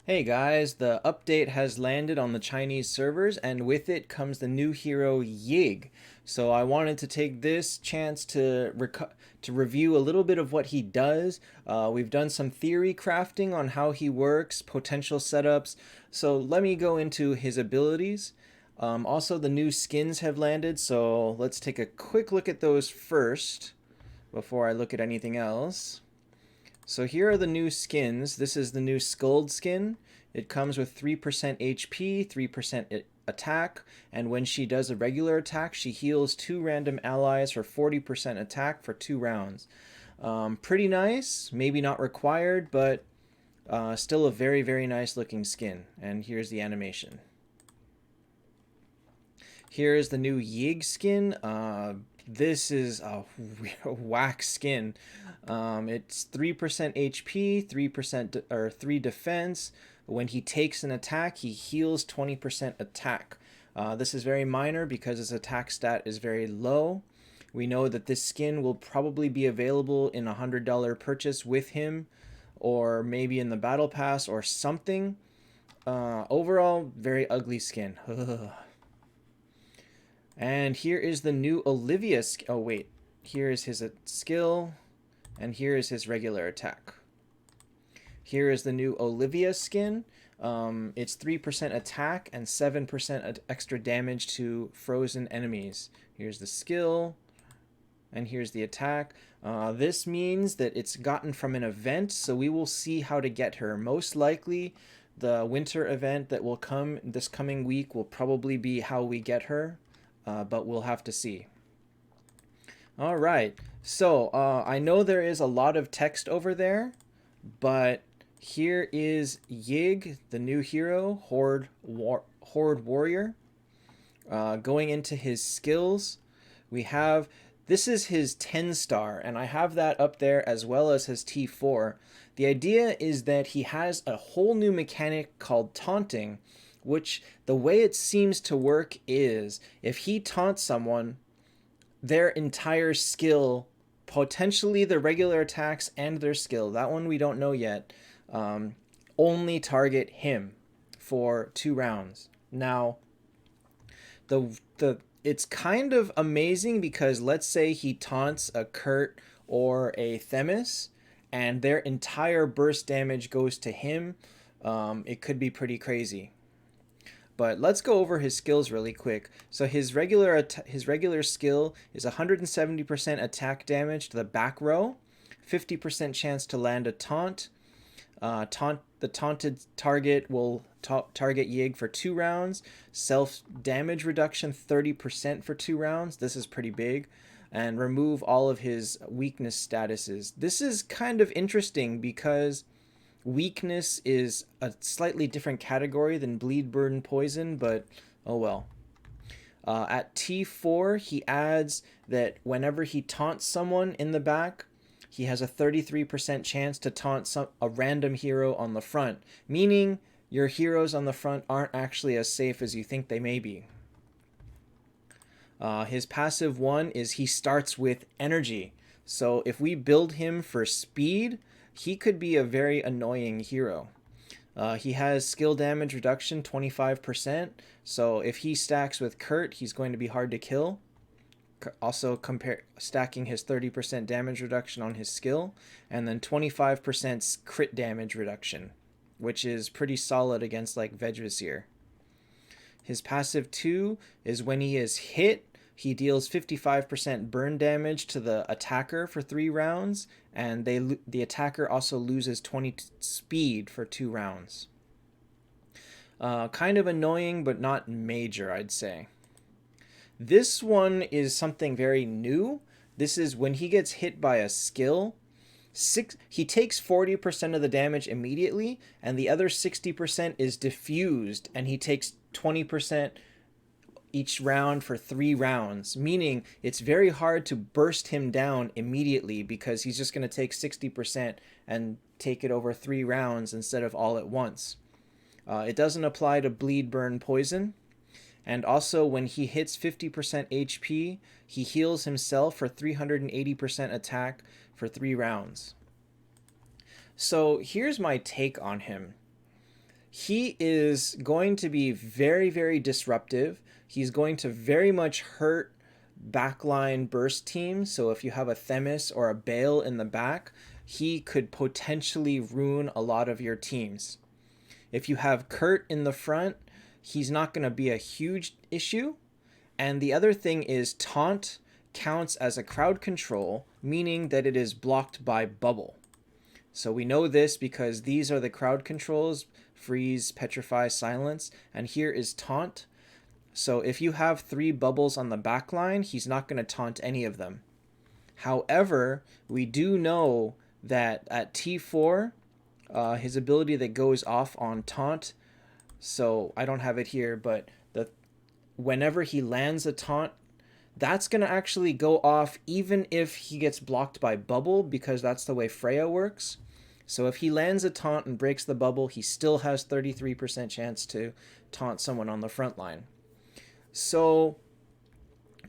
Hey guys, the update has landed on the Chinese servers, and with it comes the new hero Yeag. So I wanted to take this chance to review a little bit of what he does. We've done some theory crafting on how he works, potential setups. So let me go into his abilities. Also, the new skins have landed, so let's take a quick look at those first before I look at anything else. So here are the new skins. This is the new Skulled skin. It comes with 3% HP, 3% attack, and when she does a regular attack, she heals 2 random allies for 40% attack for 2 rounds. Pretty nice, maybe not required, but still a very, very nice looking skin. And here's the animation. Here is the new Yeag skin. This is a whack skin. It's 3% HP, 3% or 3 defense. When he takes an attack, he heals 20% attack. This is very minor because his attack stat is very low. We know that this skin will probably be available in a $100 purchase with him, or maybe in the battle pass or something. Overall, very ugly skin. And here is the new Olivia. Oh wait, here is his skill, and here is his regular attack. Here is the new Olivia skin. It's 3% attack and 7% extra damage to frozen enemies. Here's the skill, and here's the attack. This means that it's gotten from an event, so we will see how to get her. Most likely, the winter event that will come this coming week will probably be how we get her, but we'll have to see. All right, so I know there is a lot of text over there, but here is Yeag, the new hero, Horde Warrior. Going into his skills, we have, this is his 10 star, and I have that up there as well as his T4. The idea is that he has a whole new mechanic called Taunting, which the way it seems to work is if he taunts someone, their entire skill, potentially the regular attacks and their skill, that one we don't know yet, only target him for 2 rounds. Now, the it's kind of amazing because let's say he taunts a Kurt or a Themis, and their entire burst damage goes to him. It could be pretty crazy. But let's go over his skills really quick. So his regular skill is 170% attack damage to the back row, 50% chance to land a taunt. The taunted target will target Yeag for 2 rounds. Self damage reduction 30% for 2 rounds. This is pretty big. And remove all of his weakness statuses. This is kind of interesting because weakness is a slightly different category than bleed, burn, poison, but oh well. At T4, he adds that whenever he taunts someone in the back, he has a 33% chance to taunt a random hero on the front, meaning your heroes on the front aren't actually as safe as you think they may be. His passive 1 is he starts with energy. So if we build him for speed, he could be a very annoying hero. He has skill damage reduction 25%, so if he stacks with Kurt, he's going to be hard to kill. Also stacking his 30% damage reduction on his skill, and then 25% crit damage reduction, which is pretty solid against like Vegvisir. His passive 2 is when he is hit, he deals 55% burn damage to the attacker for 3 rounds, and the attacker also loses 20 speed for 2 rounds. Kind of annoying, but not major, I'd say. This one is something very new. This is when he gets hit by a skill, he takes 40% of the damage immediately, and the other 60% is diffused, and he takes 20% each round for 3 rounds, meaning it's very hard to burst him down immediately because he's just going to take 60% and take it over 3 rounds instead of all at once. It doesn't apply to bleed, burn, poison. And also when he hits 50% HP, he heals himself for 380% attack for 3 rounds. So here's my take on him. He is going to be very, very disruptive. He's going to very much hurt backline burst teams. So if you have a Themis or a Bale in the back, he could potentially ruin a lot of your teams. If you have Kurt in the front, he's not going to be a huge issue. And the other thing is Taunt counts as a crowd control, meaning that it is blocked by Bubble. So we know this because these are the crowd controls: freeze, petrify, silence, and here is taunt. So if you have 3 bubbles on the back line, he's not going to taunt any of them. However, we do know that at T4, his ability that goes off on taunt, so I don't have it here, but whenever he lands a taunt, that's going to actually go off even if he gets blocked by Bubble, because that's the way Freya works. So if he lands a taunt and breaks the bubble, he still has 33% chance to taunt someone on the front line. So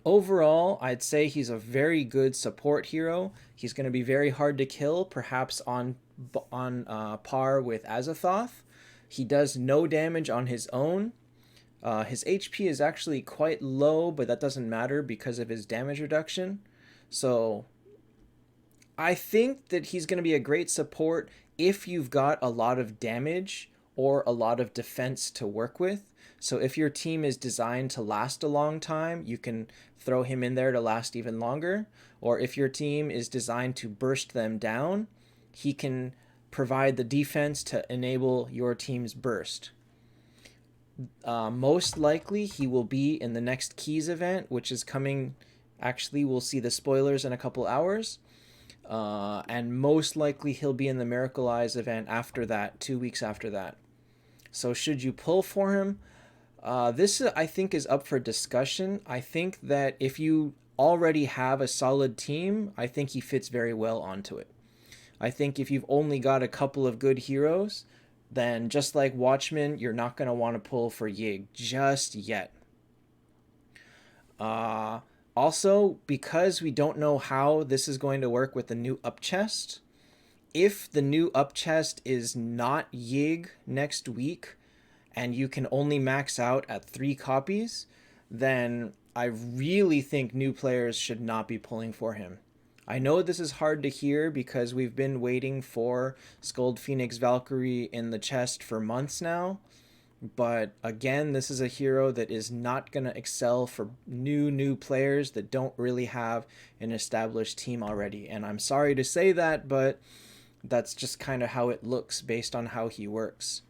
overall, I'd say he's a very good support hero. He's going to be very hard to kill, perhaps on par with Azathoth. He does no damage on his own. His HP is actually quite low, but that doesn't matter because of his damage reduction. So I think that he's going to be a great support if you've got a lot of damage or a lot of defense to work with. So if your team is designed to last a long time, you can throw him in there to last even longer. Or if your team is designed to burst them down, he can provide the defense to enable your team's burst. Most likely he will be in the next Keys event, which is coming. Actually, we'll see the spoilers in a couple hours. And most likely he'll be in the Miracle Eyes event after that, 2 weeks after that. So should you pull for him? This, I think, is up for discussion. I think that if you already have a solid team, I think he fits very well onto it. I think if you've only got a couple of good heroes, then just like Watchmen, you're not going to want to pull for Yeag just yet. Also, because we don't know how this is going to work with the new up chest, if the new up chest is not Yeag next week and you can only max out at 3 copies, then I really think new players should not be pulling for him. I know this is hard to hear because we've been waiting for Skuld Phoenix Valkyrie in the chest for months now. But again, this is a hero that is not going to excel for new players that don't really have an established team already. And I'm sorry to say that, but that's just kind of how it looks based on how he works.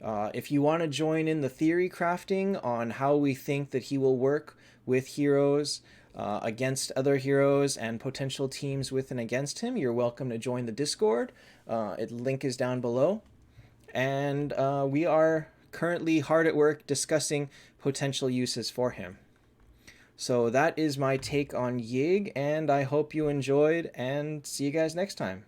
If you want to join in the theory crafting on how we think that he will work with heroes, against other heroes and potential teams with and against him, you're welcome to join the Discord. Link is down below. And we are currently hard at work discussing potential uses for him. So that is my take on Yeag, and I hope you enjoyed, and see you guys next time.